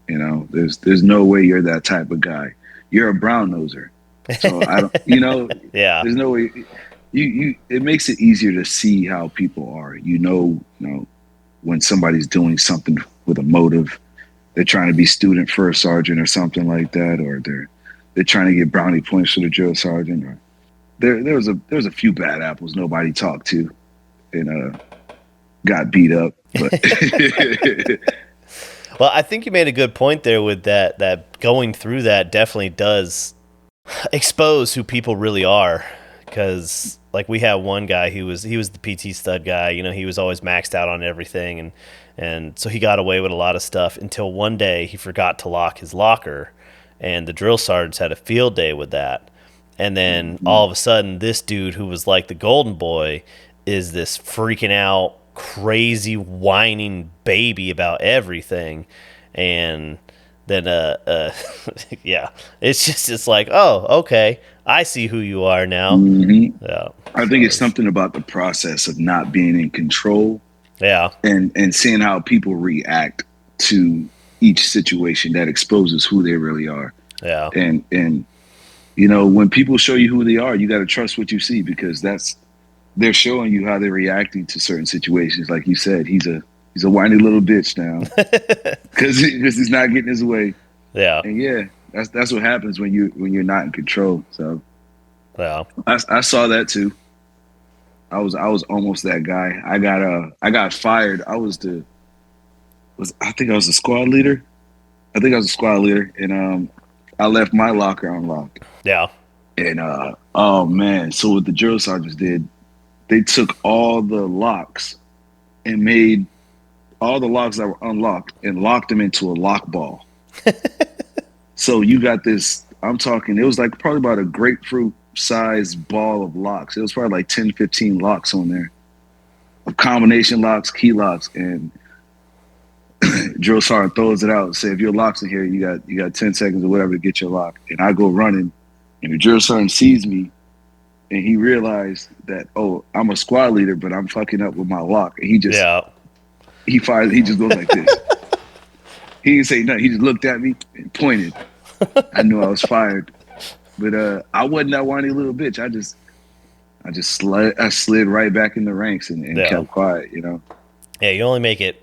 You know, there's no way you're that type of guy. You're a brown noser. So I don't, Yeah. there's no way. It makes it easier to see how people are. When somebody's doing something with a motive, they're trying to be student first sergeant or something like that, or they're trying to get brownie points for the drill sergeant. Or there was a few bad apples nobody talked to, and got beat up. But Well, I think you made a good point there with that going through that definitely does expose who people really are. Because like we had one guy who was the PT stud guy. You know, he was always maxed out on everything, and so he got away with a lot of stuff until one day he forgot to lock his locker, and the drill sergeants had a field day with that. And then all of a sudden, this dude who was like the golden boy is this freaking out, crazy, whining baby about everything. And then, yeah, it's like, oh, okay, I see who you are now. mm-hmm. Yeah, I think it's something about the process of not being in control. Yeah, and seeing how people react to each situation that exposes who they really are. Yeah, and when people show you who they are, you got to trust what you see, because they're showing you how they're reacting to certain situations. Like you said, he's a whiny little bitch now because he's not getting his way. Yeah, and yeah, that's what happens when you're not in control. So yeah, I saw that too. I was almost that guy. I got fired. I think I was the squad leader. And I left my locker unlocked. Yeah. And oh man, so what the drill sergeants did, they took all the locks and made all the locks that were unlocked and locked them into a lock ball. So you got this, I'm talking, it was like probably about a grapefruit sized ball of locks. It was probably like 10, 15 locks on there. Combination locks, key locks, and drill sergeant throws it out and say, if your lock's in here, you got 10 seconds or whatever to get your lock. And I go running, and the drill sergeant sees me, and he realized that, oh, I'm a squad leader, but I'm fucking up with my lock. And he just goes like this. He didn't say nothing. He just looked at me and pointed. I knew I was fired. But I wasn't that whiny little bitch. I slid right back in the ranks and kept quiet, Yeah, you only make it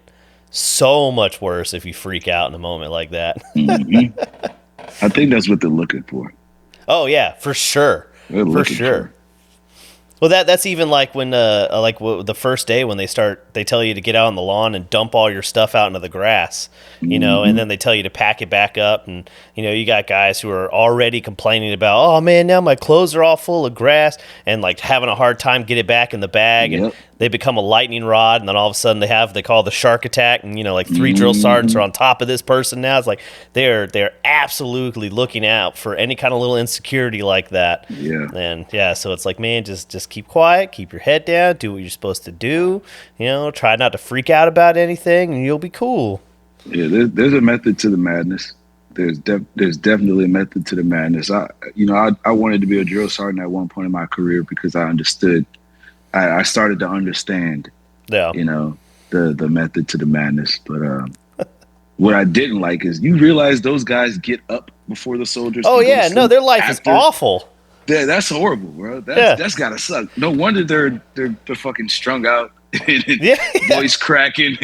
so much worse if you freak out in a moment like that. Mm-hmm. I think that's what they're looking for. Oh yeah, for sure. For sure. Well, that's even like when the first day when they tell you to get out on the lawn and dump all your stuff out into the grass, and then they tell you to pack it back up, and you got guys who are already complaining about, oh man, now my clothes are all full of grass, and like having a hard time get it back in the bag, and they become a lightning rod, and then all of a sudden they call the shark attack, and like three drill sergeants are on top of this person now. It's like they're absolutely looking out for any kind of little insecurity like that. Yeah. And yeah, so it's like, man, just keep quiet, keep your head down, do what you're supposed to do, try not to freak out about anything, and you'll be cool. Yeah, there's a method to the madness. There's definitely a method to the madness. I wanted to be a drill sergeant at one point in my career because I understood. I started to understand. Yeah. The method to the madness. But what I didn't like is you realize those guys get up before the soldiers. Oh yeah, no, their life is awful. Yeah, that's horrible, bro. That's gotta suck. No wonder they're fucking strung out. Voice cracking.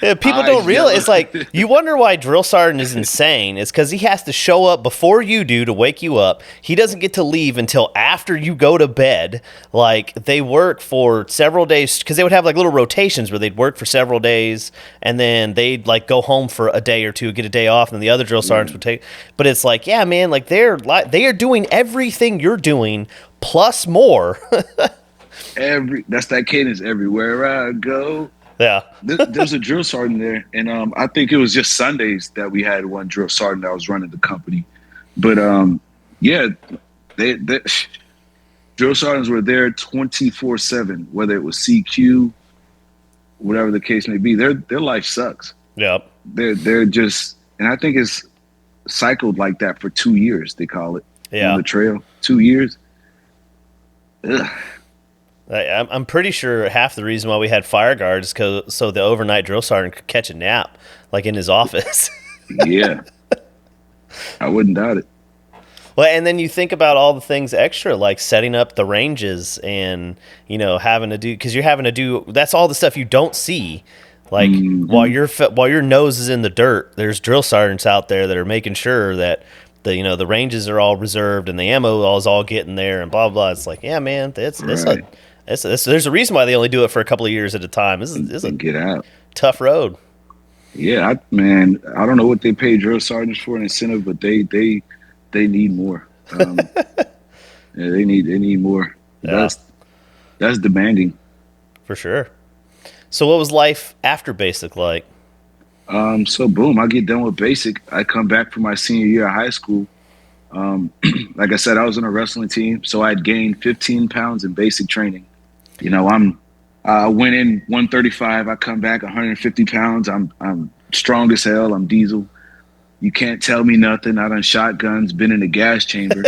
Yeah, people don't realize. It's like, you wonder why drill sergeant is insane. It's because he has to show up before you do to wake you up. He doesn't get to leave until after you go to bed. Like, they work for several days, because they would have like little rotations where they'd work for several days, and then they'd like go home for a day or two, get a day off, and then the other drill sergeants would take. But it's like, yeah, man, like they are doing everything you're doing plus more. That's that cadence. Everywhere I go. Yeah. There's a drill sergeant there, and I think it was just Sundays that we had one drill sergeant that was running the company. But yeah, they drill sergeants were there 24/7, whether it was CQ, whatever the case may be. Their life sucks. Yep. They're just, and I think cycled like that for 2 years. They call it on Yeah. the trail. 2 years. Ugh. I'm pretty sure half the reason why we had fire guards is so the overnight drill sergeant could catch a nap, like in his office. Yeah, I wouldn't doubt it. Well, and then you think about all the things extra, like setting up the ranges and, having to do, because you're having to do, that's all the stuff you don't see. Like Hmm. while your nose is in the dirt, there's drill sergeants out there that are making sure that the ranges are all reserved and the ammo is all getting there and blah blah. It's like, yeah, man, Right. there's a reason why they only do it for a couple of years at a time. This is a And get out. tough road. Yeah, man, I don't know what they pay drill sergeants for an incentive, but they need more. Yeah, they need more. Yeah, That's demanding. for sure. So what was life after basic like? So boom, I get done with basic. I come back for my senior year of high school. Um, like I said, I was on a wrestling team, so I'd gained 15 pounds in basic training. I went in 135. I come back 150 pounds. I'm strong as hell. I'm diesel. You can't tell me nothing. I done shotguns, been in the gas chamber.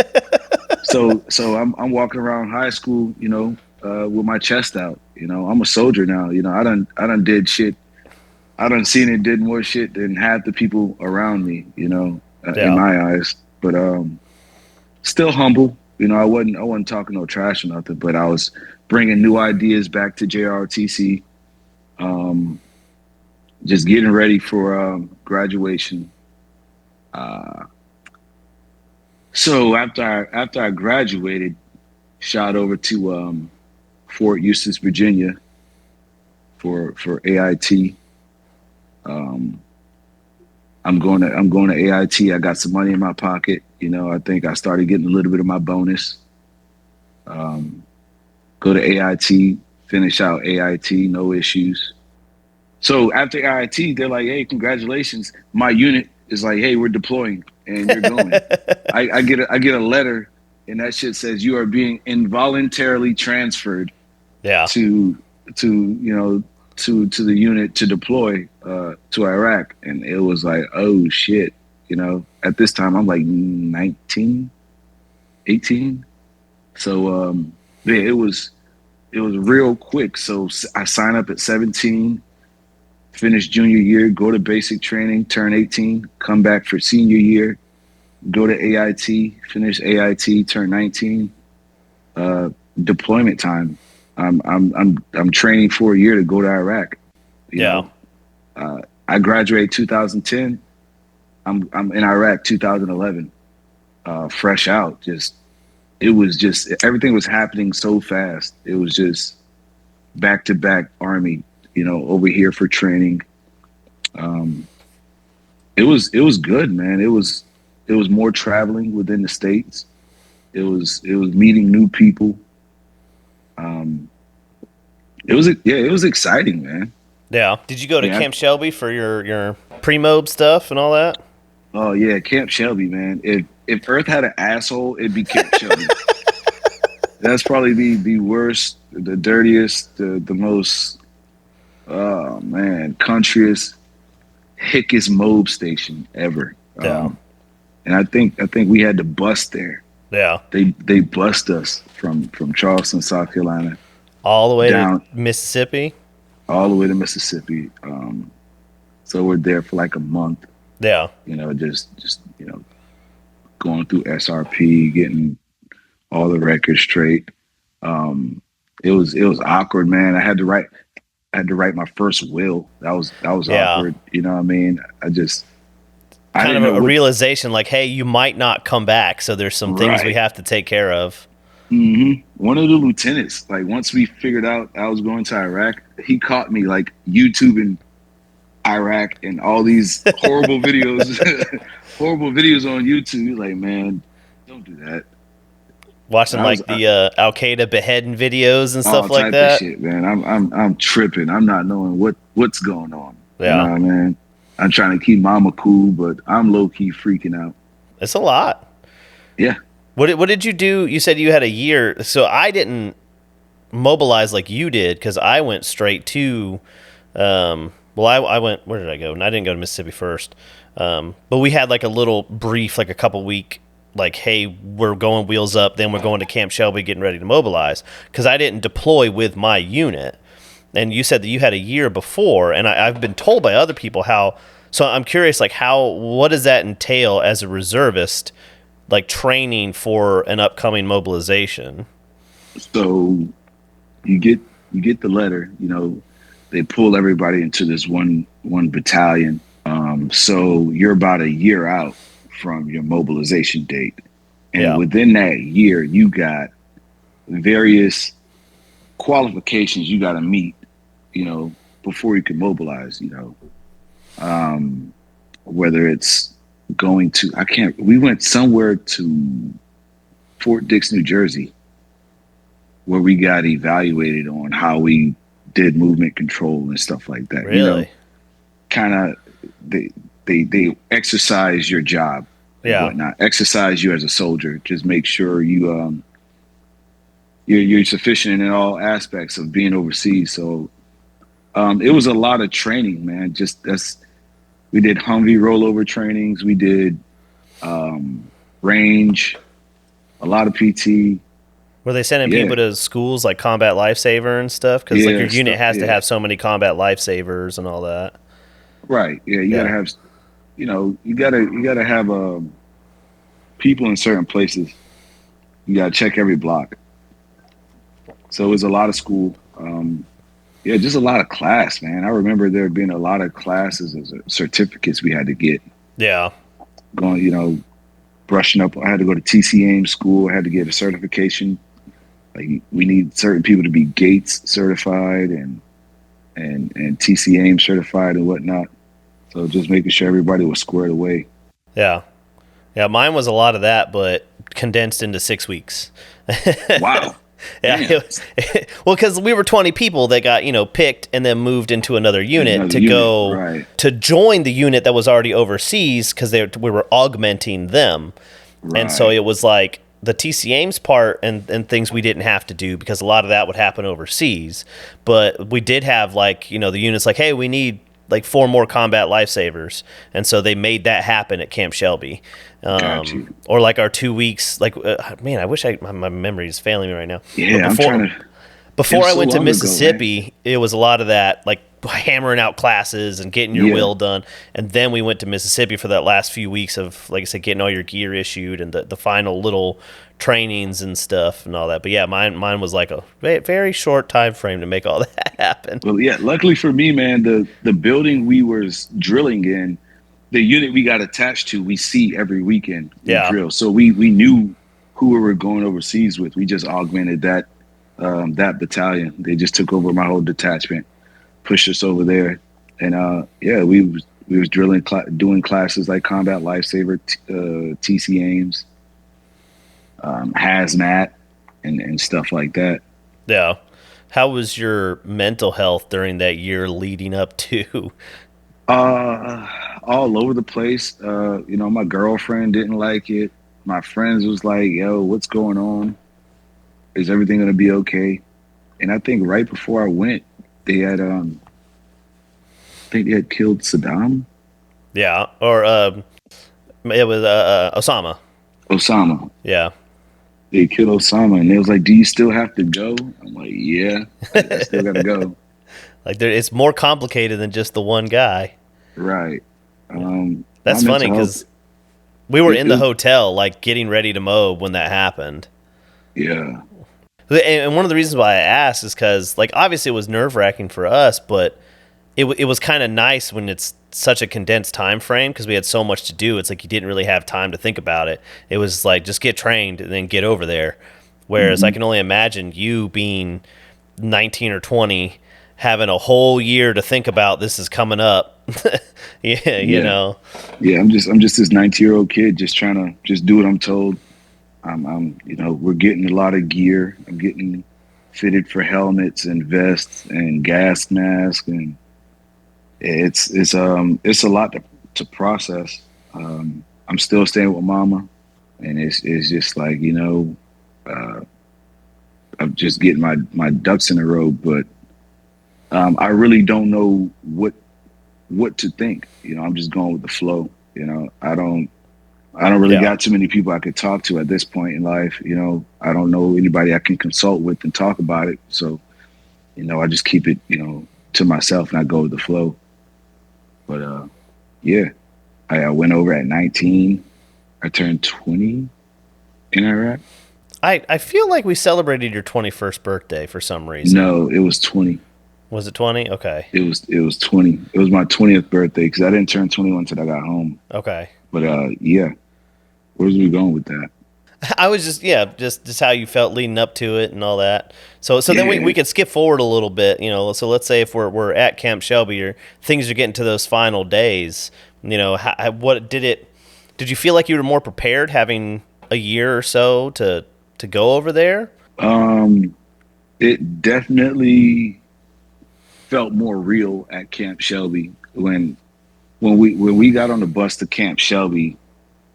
So I'm walking around high school, with my chest out. I'm a soldier now. I done did shit. I done seen and did more shit than half the people around me. In Yeah, my eyes. But still humble. I wasn't talking no trash or nothing. But I was bringing new ideas back to JROTC. Um, just getting ready for graduation. Uh, so after I graduated, shot over to Fort Eustis, Virginia, for AIT. Um, I'm going to AIT. I got some money in my pocket. I think I started getting a little bit of my bonus. Um, Go to AIT, finish out AIT, no issues. So after AIT, they're like, "Hey, congratulations!" My unit is like, "Hey, we're deploying, and you're going." I get a letter, and that shit says you are being involuntarily transferred yeah, to to the unit to deploy to Iraq, and it was like, oh shit. At this time I'm like 19, 18. So yeah, it was real quick. So I signed up at 17, finish junior year, go to basic training, turn 18, come back for senior year, go to AIT, finish AIT, turn 19. Uh, Deployment time. I'm training for a year to go to Iraq. You yeah. know, I graduated 2010. I'm in Iraq 2011. Fresh out. It was just everything was happening so fast. It was just back to back army. Over here for training. Um, it was good, man. It was more traveling within the states. It was meeting new people. Um, it was exciting, man. Yeah. Did you go to Yeah. Camp Shelby for your pre-mob stuff and all that? Oh yeah, Camp Shelby, man. If Earth had an asshole, it'd be Camp Shelby. That's probably the worst, the dirtiest, the most oh man, countryest, hickest mob station ever. Yeah. And I think we had to bust there. Yeah. They bust us from Charleston, South Carolina, All the way to down Mississippi? all the way to Mississippi. So we're there for like a month. Yeah. Just going through SRP, getting all the records straight. It was awkward, man. I had to write my first will. That was Yeah. awkward. You know what I mean? I Kind didn't of know a what. realization like, hey, you might not come back, so there's some things we Right. have to take care of. One of the lieutenants, like once we figured out I was going to Iraq, he caught me like YouTubing Iraq and all these horrible videos, horrible videos on YouTube. He's like, man, don't do that. Watching I was like the Al Qaeda beheading videos and all stuff like type of that. shit, man. I'm tripping. I'm not knowing what's going on. You know Yeah. what I mean? I'm trying to keep mama cool, but I'm low key freaking out. It's a lot. Yeah. What did you do? You said you had a year. So I didn't mobilize like you did because I went straight to well, I went, where did I go? And I didn't go to Mississippi first. But we had like a little brief, like a couple week, like, hey, we're going wheels up, then we're going to Camp Shelby, getting ready to mobilize. Because I didn't deploy with my unit. And you said that you had a year before, and I've been told by other people how. So I'm curious, like, what does that entail as a reservist, like training for an upcoming mobilization? So you get the letter. They pull everybody into this one battalion. So you're about a year out from your mobilization date, and Yeah. within that year, you got various qualifications you got to meet. Before you can mobilize. Whether it's going to, we went somewhere to Fort Dix, New Jersey, where we got evaluated on how we did movement control and stuff like that. Really? Kind of, they exercise your job and Yeah. whatnot, exercise you as a soldier. Just make sure you're sufficient in all aspects of being overseas. So it was a lot of training, man. We did Humvee rollover trainings. We did range, a lot of PT. Were they sending Yeah. people to schools like Combat Lifesaver and stuff? Because like Yeah, your unit has to yeah. have so many Combat Lifesavers and all that. Right. Yeah. You gotta have, you gotta have people in certain places. You gotta check every block. So it was a lot of school. Yeah, just a lot of class, man. I remember there being a lot of classes and certificates we had to get. Yeah. Going, brushing up. I had to go to TCAIM school. I had to get a certification. Like we need certain people to be Gates certified and TCAIM certified and whatnot. So just making sure everybody was squared away. Yeah. Yeah. Mine was a lot of that, but condensed into 6 weeks. Wow. Yeah. Well, because we were 20 people that got, picked and then moved into another unit go right. to join the unit that was already overseas because we were augmenting them. Right. And so it was like the TCAIM's part and things we didn't have to do because a lot of that would happen overseas. But we did have the units like, hey, we need like 4 more Combat Lifesavers. And so they made that happen at Camp Shelby. Or like our 2 weeks, man, I wish my memory is failing me right now. Yeah, before I went to Mississippi, it was a lot of that, like hammering out classes and getting your will done. And then we went to Mississippi for that last few weeks of, like I said, getting all your gear issued and the final little trainings and stuff and all that. But yeah, mine was like a very short time frame to make all that happen. Well, yeah, luckily for me, man, the building we were drilling in, the unit we got attached to, we see every weekend drill. So we knew who we were going overseas with. We just augmented that battalion. They just took over my whole detachment, pushed us over there, and we was drilling, doing classes like Combat Lifesaver, TCAIMs, hazmat, and stuff like that. Yeah. How was your mental health during that year leading up to? All over the place. My girlfriend didn't like it. My friends was like, yo, what's going on? Is everything going to be okay? And I think right before I went, they had, I think they had killed Saddam. Yeah. Or, it was, Osama. Osama. Yeah. They killed Osama, and they was like, do you still have to go? I'm like, yeah, I still got to go. Like it's more complicated than just the one guy. Right. That's funny because we were in the hotel, like getting ready to mob when that happened. Yeah. And one of the reasons why I asked is because, like, obviously it was nerve wracking for us, but it was kind of nice when it's such a condensed time frame because we had so much to do. It's like you didn't really have time to think about it. It was like just get trained and then get over there. Whereas I can only imagine you being 19 or 20, having a whole year to think about this is coming up. You know. Yeah, I'm just this 19-year-old kid just trying to just do what I'm told. We're getting a lot of gear. I'm getting fitted for helmets and vests and gas masks, and it's a lot to process. I'm still staying with mama, and it's just like, I'm just getting my ducks in a row, but I really don't know what to think. I'm just going with the flow. I don't really Yeah. got too many people I could talk to at this point in life. I don't know anybody I can consult with and talk about it. So, I just keep it, to myself and I go with the flow. But yeah, I went over at 19. I turned 20 in Iraq. I feel like we celebrated your 21st birthday for some reason. No, it was 20. Was it 20? Okay. It was 20. It was my 20th birthday because I didn't turn 21 until I got home. Okay. But yeah, where's we going with that? I was just how you felt leading up to it and all that. So then we could skip forward a little bit, So let's say if we're at Camp Shelby or things are getting to those final days, what did you feel like you were more prepared having a year or so to go over there? It definitely felt more real at Camp Shelby when we got on the bus to Camp Shelby.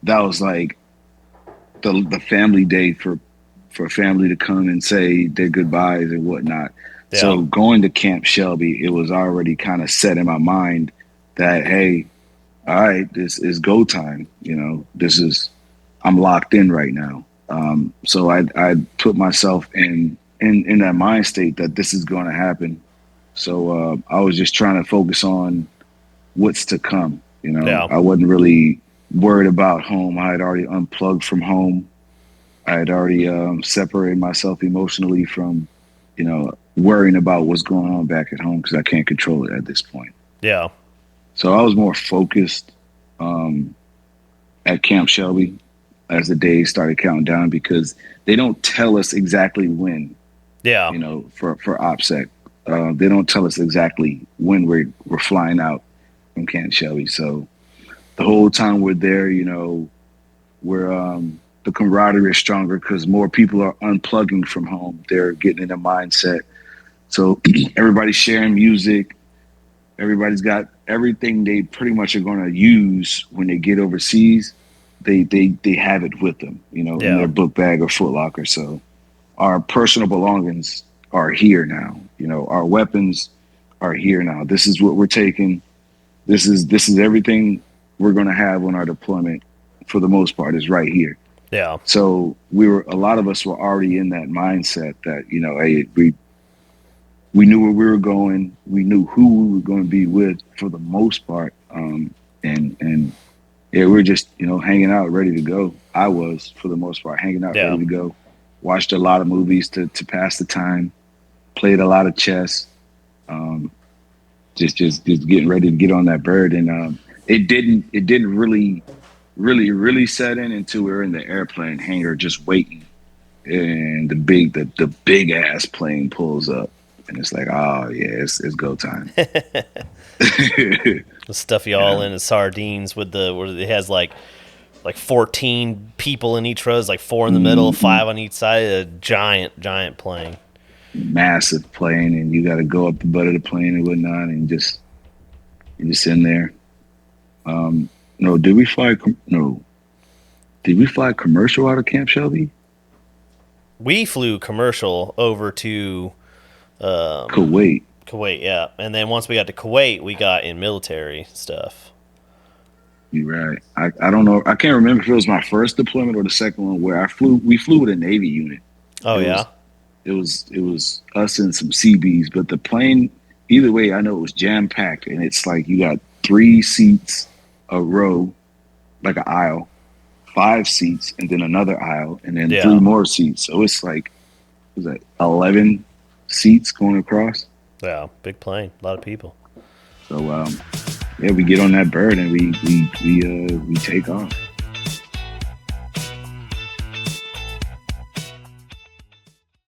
That was like the family day for family to come and say their goodbyes and whatnot. Yeah. So going to Camp Shelby, it was already kind of set in my mind that, hey, all right, this is go time. I'm locked in right now. So I put myself in that mind state that this is going to happen. So I was just trying to focus on what's to come. Yeah. I wasn't really worried about home. I had already unplugged from home. I had already separated myself emotionally from, worrying about what's going on back at home because I can't control it at this point. Yeah. So I was more focused at Camp Shelby as the days started counting down because they don't tell us exactly when. Yeah. For OPSEC, they don't tell us exactly when we're flying out from Camp Shelby. So the whole time we're there, we're the camaraderie is stronger because more people are unplugging from home. They're getting in a mindset. So everybody's sharing music. Everybody's got everything they pretty much are going to use when they get overseas. They have it with them, in their book bag or Foot Locker. So our personal belongings are here now. Our weapons are here now. This is what we're taking. This is everything we're going to have on our deployment for the most part is right here. Yeah. So a lot of us were already in that mindset that, hey, we knew where we were going. We knew who we were going to be with for the most part. And yeah, we were just, hanging out, ready to go. I was, for the most part, hanging out, ready to go. Watched a lot of movies to pass the time. Played a lot of chess. Just getting ready to get on that bird. And it didn't really set in until we were in the airplane hangar just waiting. And the big ass plane pulls up. And it's like, oh yeah, it's go time. The stuff y'all in as sardines with where it has like 14 people in each row. It's like 4 in the middle, 5 on each side. A giant plane. Massive plane, and you got to go up the butt of the plane and whatnot, and you're just in there. No, did we fly commercial out of Camp Shelby? We flew commercial over to Kuwait, yeah. And then once we got to Kuwait, we got in military stuff. You're right. I don't know. I can't remember if it was my first deployment or the second one where we flew with a Navy unit. Oh, yeah? It was us and some CBs, but the plane, either way, I know it was jam-packed, and it's like you got 3 seats a row, like an aisle, 5 seats, and then another aisle, and then 3 more seats. So it's like, was that 11 seats going across? Yeah, big plane, a lot of people. So yeah, we get on that bird and we take off.